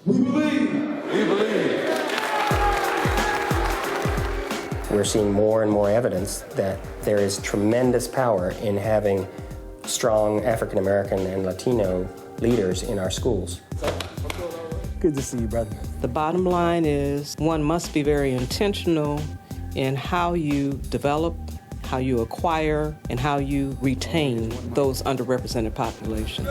We believe. We believe. We're seeing more and more evidence that there is tremendous power in having strong African American and Latino leaders in our schools. Good to see you, brother. The bottom line is one must be very intentional in how you develop, how you acquire, and how you retain those underrepresented populations.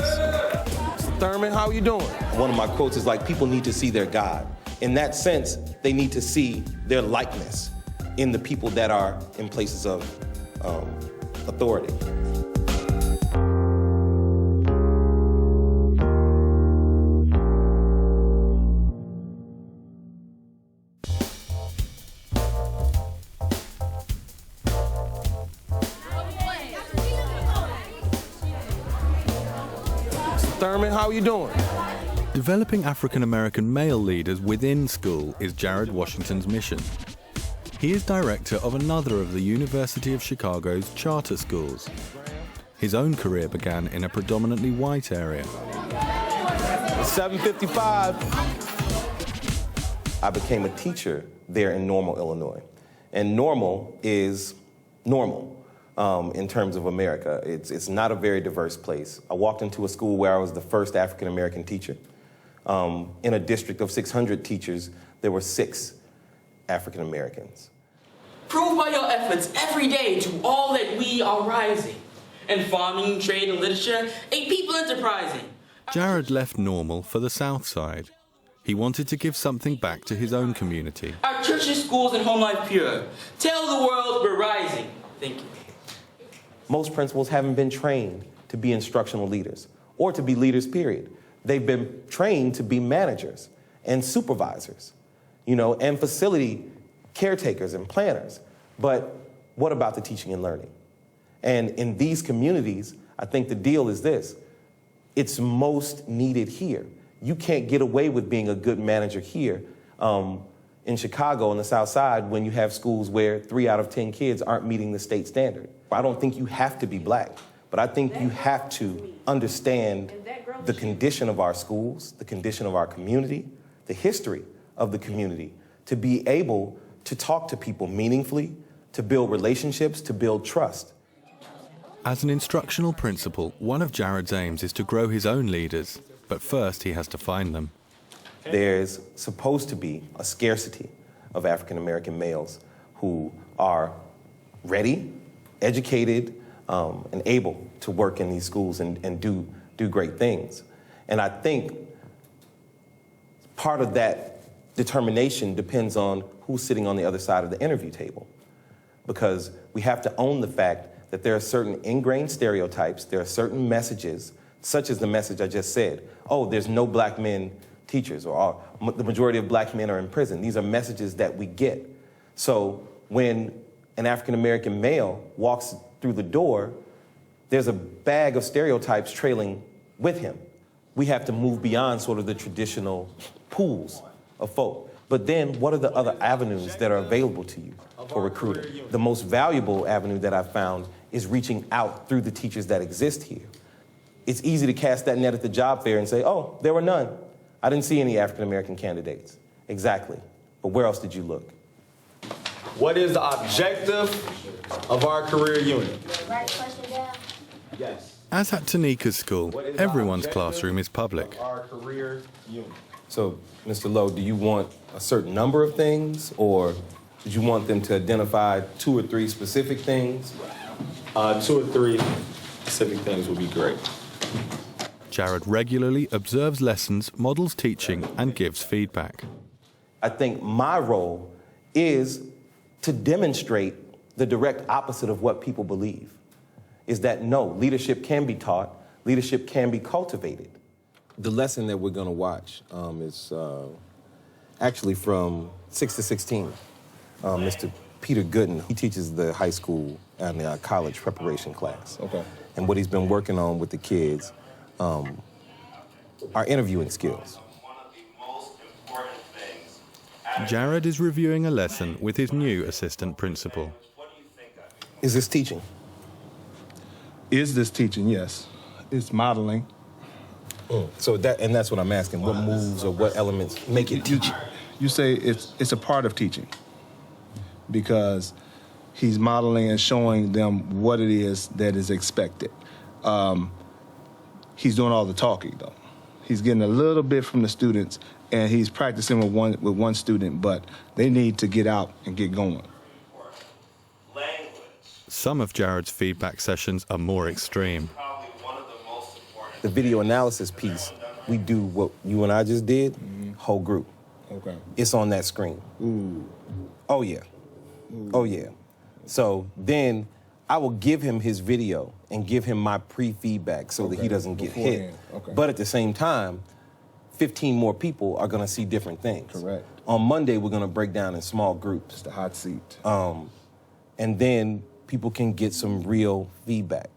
Thurman, how you doing? One of my quotes is like, people need to see their God. In that sense, they need to see their likeness in the people that are in places of authority. Thurman, how you doing? Developing African-American male leaders within school is Jared Washington's mission. He is director of another of the University of Chicago's charter schools. His own career began in a predominantly white area. 7:55. I became a teacher there in Normal, Illinois. And Normal is normal in terms of America. It's not a very diverse place. I walked into a school where I was the first African-American teacher. In a district of 600 teachers, there were 6 African-Americans. Prove by your efforts every day to all that we are rising. In farming, trade, and literature, a people enterprising. Jared left Normal for the South Side. He wanted to give something back to his own community. Our churches, schools, and home life pure. Tell the world we're rising. Thank you. Most principals haven't been trained to be instructional leaders or to be leaders, period. They've been trained to be managers and supervisors, and facility caretakers and planners. But what about the teaching and learning? And in these communities, I think the deal is this. It's most needed here. You can't get away with being a good manager here in Chicago on the South Side when you have schools where 3 out of 10 kids aren't meeting the state standard. I don't think you have to be black, but I think you have to understand the condition of our schools, the condition of our community, the history of the community, to be able to talk to people meaningfully, to build relationships, to build trust. As an instructional principal, one of Jared's aims is to grow his own leaders, but first he has to find them. There's supposed to be a scarcity of African-American males who are ready, educated, and able to work in these schools and do great things. And I think part of that determination depends on who's sitting on the other side of the interview table. Because we have to own the fact that there are certain ingrained stereotypes, there are certain messages, such as the message I just said, oh, there's no black men teachers, or the majority of black men are in prison. These are messages that we get. So when an African-American male walks through the door, there's a bag of stereotypes trailing with him. We have to move beyond sort of the traditional pools of folk. But then what are the other avenues that are available to you for recruiting? The most valuable avenue that I've found is reaching out through the teachers that exist here. It's easy to cast that net at the job fair and say, oh, there were none. I didn't see any African-American candidates. Exactly. But where else did you look? What is the objective of our career unit? Write the question down. Yes. As at Tanika's school, everyone's classroom is public. Our career unit. So, Mr. Lowe, do you want a certain number of things, or did you want them to identify 2 or 3 specific things? 2 or 3 specific things would be great. Jared regularly observes lessons, models teaching, and gives feedback. I think my role is to demonstrate the direct opposite of what people believe, is that no, leadership can be taught, leadership can be cultivated. The lesson that we're going to watch is actually from 6 to 16. Mr. Peter Gooden, he teaches the high school and the college preparation class. Okay. And what he's been working on with the kids are interviewing skills. Jared is reviewing a lesson with his new assistant principal. Is this teaching? Is this teaching? Yes. It's modeling. So that's what I'm asking. What moves or what elements make it teaching? You say it's a part of teaching because he's modeling and showing them what it is that is expected. He's doing all the talking, though. He's getting a little bit from the students, and he's practicing with one student, but they need to get out and get going. Some of Jared's feedback sessions are more extreme. The video analysis piece, we do what you and I just did, whole group. Okay. It's on that screen. Ooh. Oh, yeah. Ooh. Oh, yeah. So then I will give him his video and give him my pre-feedback so that he doesn't get hit. Okay. But at the same time, 15 more people are going to see different things. Correct. On Monday, we're going to break down in small groups. It's the hot seat. And then people can get some real feedback.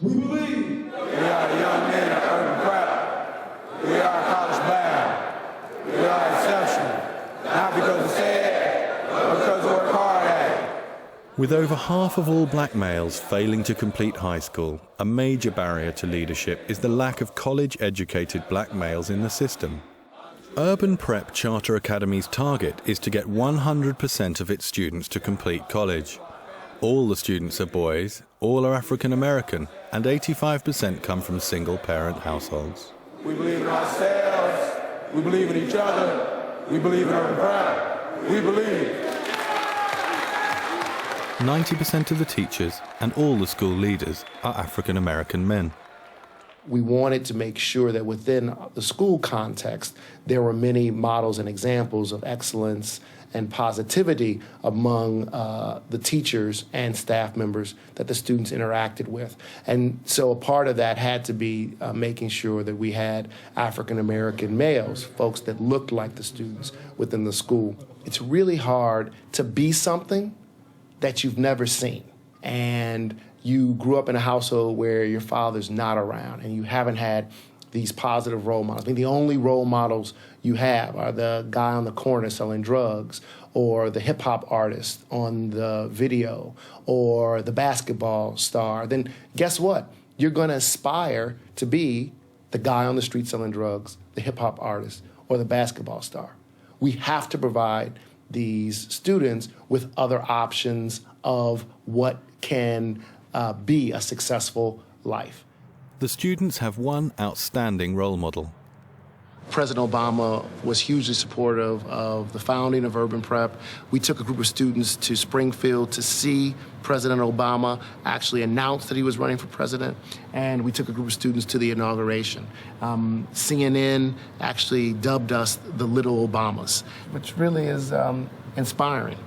We believe we are young men of urban prep. We are college bound. We are exceptional. Not because we say it, but because we work hard at it. With over half of all black males failing to complete high school, a major barrier to leadership is the lack of college-educated black males in the system. Urban Prep Charter Academy's target is to get 100% of its students to complete college. All the students are boys, all are African American, and 85% come from single-parent households. We believe in ourselves. We believe in each other. We believe in urban prep. We believe. 90% of the teachers and all the school leaders are African American men. We wanted to make sure that within the school context, there were many models and examples of excellence and positivity among the teachers and staff members that the students interacted with. And so a part of that had to be making sure that we had African-American males, folks that looked like the students within the school. It's really hard to be something that you've never seen. And you grew up in a household where your father's not around and you haven't had these positive role models. I mean, the only role models you have are the guy on the corner selling drugs or the hip-hop artist on the video or the basketball star. Then guess what? You're going to aspire to be the guy on the street selling drugs, the hip-hop artist, or the basketball star. We have to provide these students with other options of what can be a successful life. The students have one outstanding role model. President Obama was hugely supportive of the founding of Urban Prep. We took a group of students to Springfield to see President Obama actually announce that he was running for president, and we took a group of students to the inauguration. CNN actually dubbed us the Little Obamas, which really is inspiring.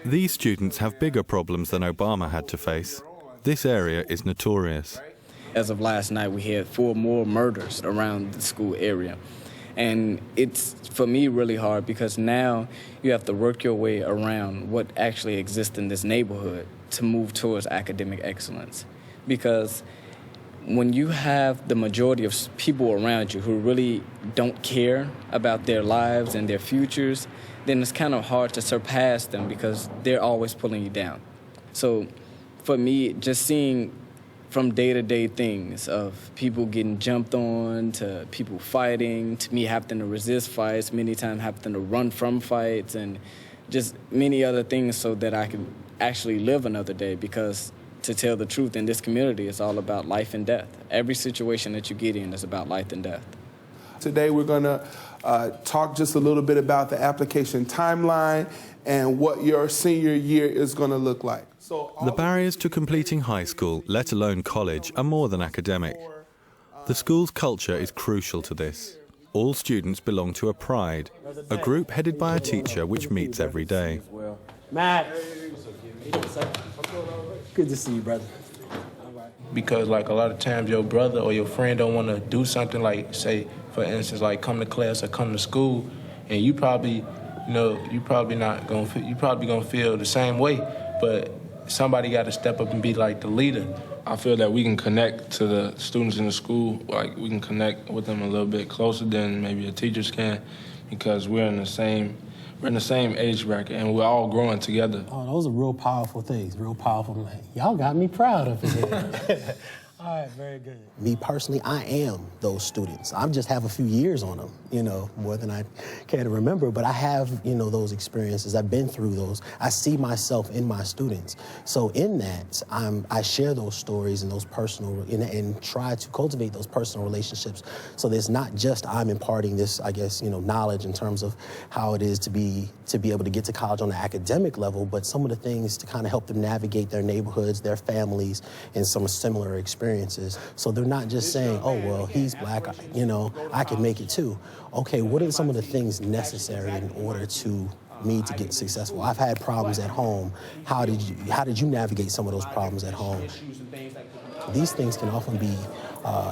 These students have bigger problems than Obama had to face. This area is notorious. As of last night, we had 4 more murders around the school area. And it's, for me, really hard because now you have to work your way around what actually exists in this neighborhood to move towards academic excellence. Because when you have the majority of people around you who really don't care about their lives and their futures, then it's kind of hard to surpass them because they're always pulling you down. So for me, just seeing from day-to-day things of people getting jumped on to people fighting, to me having to resist fights, many times having to run from fights, and just many other things so that I can actually live another day, because to tell the truth, in this community, it's all about life and death. Every situation that you get in is about life and death. Today we're going to talk just a little bit about the application timeline and what your senior year is going to look like. The barriers to completing high school, let alone college, are more than academic. The school's culture is crucial to this. All students belong to a pride, a group headed by a teacher which meets every day. Matt. Good to see you, brother. Because like a lot of times your brother or your friend don't want to do something like, say, for instance, like come to class or come to school, and you probably, you probably gonna feel the same way. But somebody got to step up and be like the leader. I feel that we can connect to the students in the school, like we can connect with them a little bit closer than maybe the teachers can, because we're in the same age bracket and we're all growing together. Oh, those are real powerful things, real powerful. Man, y'all got me proud of it. All right, very good. Me personally, I am those students. I just have a few years on them, you know, more than I care to remember, but I have, you know, those experiences. I've been through those. I see myself in my students. So in that, I share those stories and those personal, and try to cultivate those personal relationships. So there's not just I'm imparting this, I guess, you know, knowledge in terms of how it is to be able to get to college on the academic level, but some of the things to kind of help them navigate their neighborhoods, their families, and some similar experiences. So they're not just saying, oh, well, he's black, you know, I can make it too. Okay, what are some of the things necessary in order to me to get successful? I've had problems at home. How did you navigate some of those problems at home? These things can often be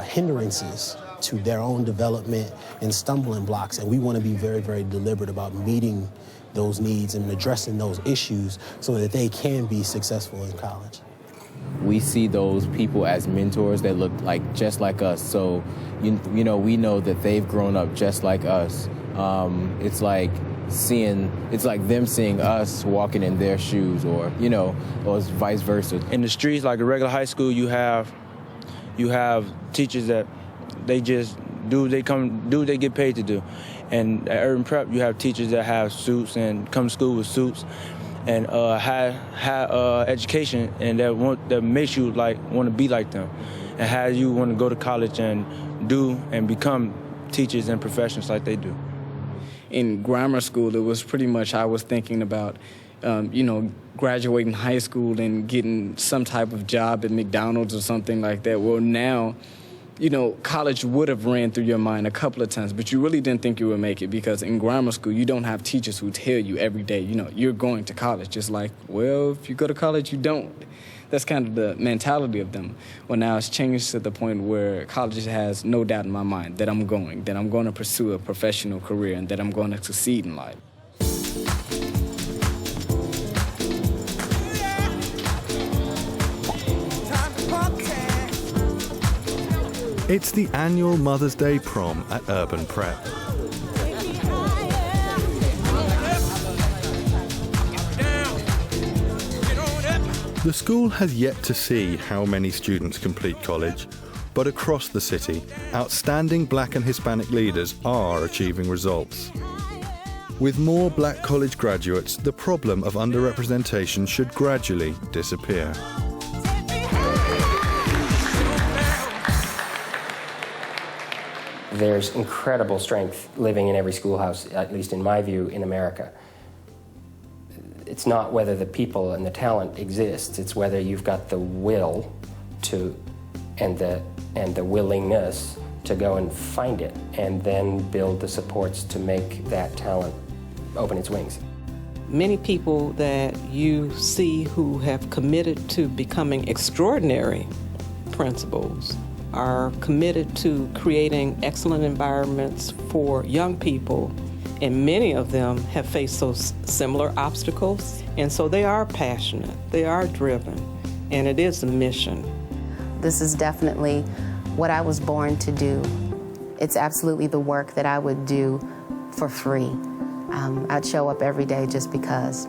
hindrances to their own development and stumbling blocks, and we want to be very, very deliberate about meeting those needs and addressing those issues so that they can be successful in college. We see those people as mentors that look just like us. So, you know, we know that they've grown up just like us. It's like them seeing us walking in their shoes, or, you know, or vice versa. In the streets, like a regular high school, you have teachers that they just do what they get paid to do. And at Urban Prep, you have teachers that have suits and come to school with suits and high education, and that makes you want to be like them, and has you want to go to college and do and become teachers and professionals like they do. In grammar school, it was pretty much I was thinking about, you know, graduating high school and getting some type of job at McDonald's or something like that. Well, now, you know, college would have ran through your mind a couple of times, but you really didn't think you would make it, because in grammar school, you don't have teachers who tell you every day, you know, you're going to college. Just like, well, if you go to college, you don't. That's kind of the mentality of them. Well, now it's changed to the point where college has no doubt in my mind that I'm going to pursue a professional career and that I'm going to succeed in life. It's the annual Mother's Day prom at Urban Prep. The school has yet to see how many students complete college, but across the city, outstanding black and Hispanic leaders are achieving results. With more black college graduates, the problem of underrepresentation should gradually disappear. There's incredible strength living in every schoolhouse, at least in my view, in America. It's not whether the people and the talent exists, it's whether you've got the will to, and the willingness to go and find it, and then build the supports to make that talent open its wings. Many people that you see who have committed to becoming extraordinary principals are committed to creating excellent environments for young people, and many of them have faced those similar obstacles, and so they are passionate, they are driven, and it is a mission. This is definitely what I was born to do. It's absolutely the work that I would do for free. I'd show up every day just because.